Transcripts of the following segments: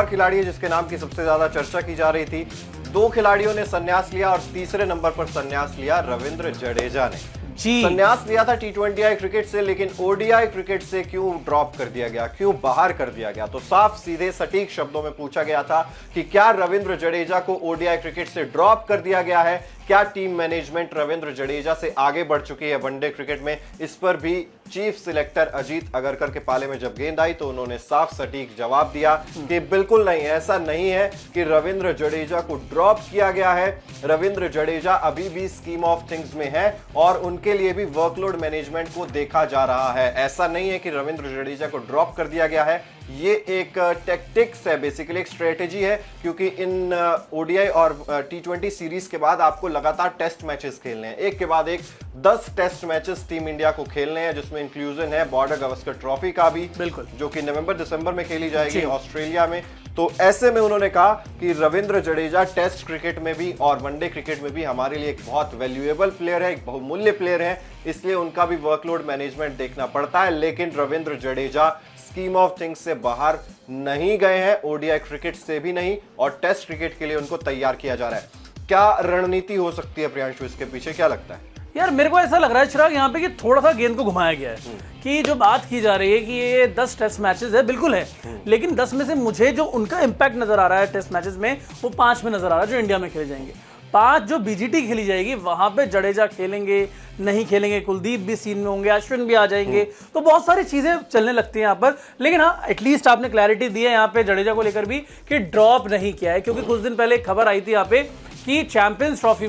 और खिलाड़ी है जिसके नाम की सबसे ज्यादा चर्चा की जा रही थी। 2 खिलाड़ियों ने संन्यास लिया और तीसरे नंबर पर संन्यास लिया रविंद्र जडेजा ने। संन्यास लिया था T20I क्रिकेट से, लेकिन ODI क्रिकेट से क्यों ड्रॉप कर दिया गया, क्यों बाहर कर दिया गया? तो साफ सीधे सटीक शब्दों में पूछा गया था कि क्या रविंद्र जडेजा को ODI क्रिकेट से ड्रॉप कर दिया गया है? क्या टीम मैनेजमेंट रविंद्र जडेजा से आगे बढ़ चुकी है वनडे क्रिकेट में? इस पर भी चीफ सिलेक्टर अजीत अगरकर के पाले में जब गेंद आई तो उन्होंने साफ सटीक जवाब दिया कि बिल्कुल नहीं, ऐसा नहीं है कि रविंद्र जडेजा को ड्रॉप किया गया है। रविंद्र जडेजा अभी भी स्कीम ऑफ थिंग्स में है और उनके लिए भी वर्कलोड मैनेजमेंट को देखा जा रहा है। ऐसा नहीं है कि रविंद्र जडेजा को ड्रॉप कर दिया गया है। ये एक टैक्टिक्स है, बेसिकली एक स्ट्रेटेजी है, क्योंकि इन ODI और T20 सीरीज के बाद आपको लगातार टेस्ट मैचेस खेलने हैं, एक के बाद एक 10 टेस्ट मैचेस टीम इंडिया को खेलने हैं, जिसमें इंक्लूजन है बॉर्डर गावस्कर ट्रॉफी का भी, बिल्कुल, जो कि नवंबर-दिसंबर में खेली जाएगी ऑस्ट्रेलिया में। तो ऐसे में उन्होंने कहा कि रविंद्र जडेजा टेस्ट क्रिकेट में भी और वनडे क्रिकेट में भी हमारे लिए एक बहुत वैल्यूएबल प्लेयर है, एक बहुमूल्य प्लेयर है, इसलिए उनका भी वर्कलोड मैनेजमेंट देखना पड़ता है। लेकिन Ravindra Jadeja scheme of things से बाहर नहीं गए हैं, ODI क्रिकेट से भी नहीं, और टेस्ट क्रिकेट के लिए उनको तैयार किया जा रहा है। क्या रणनीति हो सकती है प्रियांशु इसके पीछे, क्या लगता है? यार मेरे को ऐसा लग रहा है चिराग यहाँ पे कि थोड़ा सा गेंद को घुमाया गया है कि जो बात की जा रही है कि ये 10 टेस्ट मैचेस है, बिल्कुल है, लेकिन 10 में से मुझे जो उनका इंपैक्ट नजर आ रहा है टेस्ट मैचेस में, वो 5 में नजर आ रहा है जो इंडिया में खेले जाएंगे। 5 जो BGT खेली जाएगी वहां पे जडेजा खेलेंगे, नहीं खेलेंगे, कुलदीप भी सीन में होंगे, अश्विन भी आ जाएंगे, तो बहुत सारी चीजें चलने लगती हैं यहाँ पर। लेकिन हाँ, एटलीस्ट आपने क्लैरिटी दी है यहाँ पे जडेजा को लेकर भी कि ड्रॉप नहीं किया है, क्योंकि कुछ दिन पहले एक खबर आई थी यहाँ पे कि चैंपियंस ट्रॉफी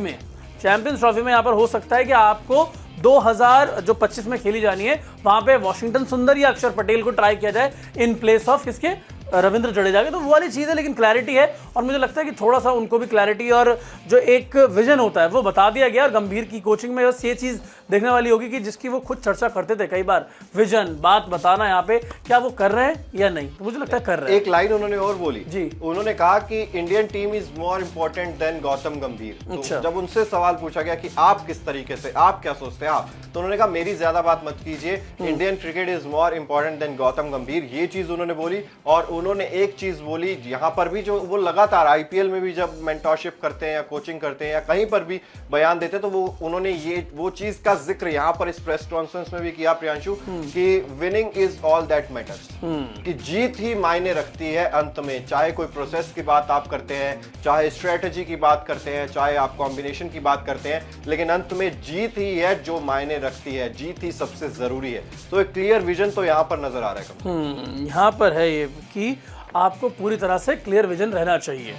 में यहाँ पर हो सकता है कि आपको 2025 में खेली जानी है, वहां पे वॉशिंगटन सुंदर या अक्षर पटेल को ट्राई किया जाए इन प्लेस ऑफ किसके, रविंद्र जडेजा के। तो वो वाली चीज़ है, लेकिन क्लैरिटी है और मुझे लगता है कि थोड़ा सा उनको भी क्लैरिटी और जो एक विजन होता है वो बता दिया गया। और गंभीर की कोचिंग में बस ये चीज़ देखने वाली होगी कि जिसकी वो खुद चर्चा करते थे कई बार, विजन, बात बताना, यहाँ पे क्या वो कर रहे हैं या नहीं। तो मुझे लगता है कर रहे हैं। एक लाइन उन्होंने और बोली जी, उन्होंने कहा कि Indian team is more important than Gautam Gambhir. तो जब उनसे सवाल पूछा गया कि आप किस तरीके से, आप क्या सोचते हैं आप, तो उन्होंने कहा मेरी ज्यादा बात मत कीजिए, Indian cricket is more important than Gautam Gambhir. ये चीज उन्होंने बोली। और उन्होंने एक चीज बोली यहाँ पर भी, जो वो लगातार IPL में भी जब मेंटरशिप करते हैं या कोचिंग करते हैं या कहीं पर भी बयान देते हैं, तो उन्होंने ये वो चीज का जिक्र यहाँ पर इस प्रेस कॉन्फ्रेंस में भी किया प्रियांशु, कि winning is all that matters, कि जीत ही मायने रखती है अंत में। चाहे कोई प्रोसेस की बात आप करते हैं, चाहे स्ट्रेटेजी की बात करते हैं, चाहे आप कॉम्बिनेशन की बात करते हैं, लेकिन अंत में जीत ही है जो मायने रखती है, जीत ही सबसे जरूरी है। तो एक क्लियर विजन तो यहाँ पर नजर आ रहा है। यहाँ पर है ये कि आपको पूरी तरह से क्लियर विजन रहना चाहिए।